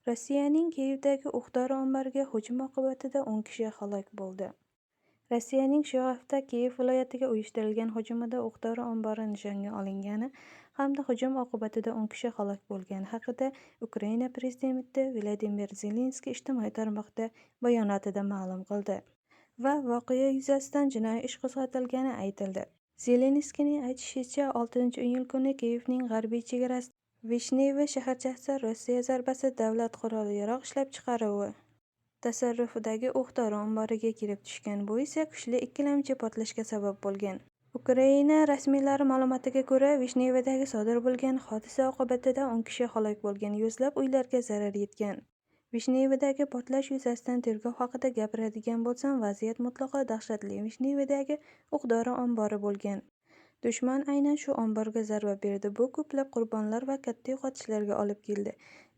Rossiyaning Kiyevdagi o'q-dori omboriga hujum oqibatida 10 kishi halok bo'ldi. Rossiyaning shu hafta Kiyev viloyatiga uyushtirilgan hujumida o'q-dori ombori nishonga olingani hamda hujum oqibatida 10 kishi halok bo'lgani haqida Ukraina prezidenti Vladimir Zelenskiy ijtimoiy tarmoqda bayonotida ma'lum qildi va voqea yuzasidan jinoiy ish qo'zg'atilgani aytildi. Zelenskiyning aytishicha, 6-iyul kuni Kiyevning g'arbiy chegarasida Vishneva shaharchasi Rossiya zarbasi davlat qurol-yarog' ishlab chiqaruvi tasarrufidagi o'q-dori omboriga kelib tushgan. Bu esa kuchli ikkilamchi portlashga sabab bo'lgan. Ukraina rasmiylari ma'lumotiga ko'ra, Vishnevadagi sodir bo'lgan hodisa oqibatida 10 kishi halok bo'lgan, yuzlab uylarga zarar yetgan. Vishnevadagi portlash yuzasidan tergov haqida gapiradigan bo'lsam, vaziyat mutlaqo dahshatli. Vishnevadagi o'q-dori ombori bo'lgan. Dushman aynan shu omborga zarba berdi. Bu ko'plab qurbonlar va katta yo'qotishlarga olib keldi,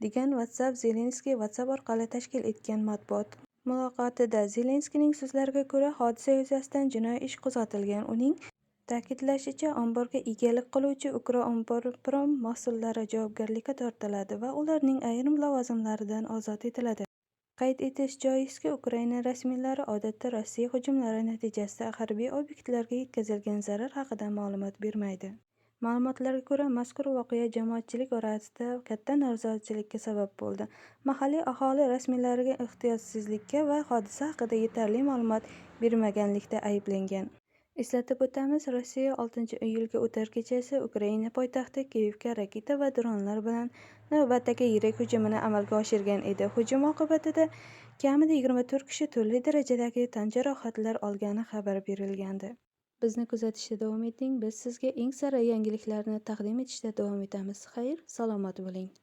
degan Zelenskiy WhatsApp orqali tashkil etgan matbuot muloqotida. Zelenskiyning so'zlariga ko'ra, hodisa yuzasidan jinoiy ish qo'zg'atilgan. Uning ta'kidlashicha, omborga egalik qiluvchi Ukroimportprom mas'ullari javobgarlikka tortiladi va ularning ayrim lavozimlaridan ozod etiladi. Qayd etish joizki, Ukraina rasmiylari odatda Rossiya hujumlari natijasida harbiy obyektlarga yetkazilgan zarar haqida ma'lumot bermaydi. Ma'lumotlarga ko'ra, mazkur voqea jamoatchilik orasida katta norozilikka sabab bo'ldi. Mahalliy aholi rasmiylarga ehtiyotsizlikka va hodisa haqida yetarli ma'lumot bermaganlikda ayblangan. Eslatib o'tamiz, Rossiya 6-iyulga o'tar kechasi Ukraina poytaxti Kiyevga raketa va dronlar bilan navbatdagi yirik hujumini amalga oshirgan edi. Hujum oqibatida kamida 24 kishi turli darajadagi tan jarohatlar olgani xabar berilgandi. Bizni kuzatishda davom eting. Biz sizga eng sara yangiliklarni taqdim etishda davom etamiz. Xayr, salomat bo'ling.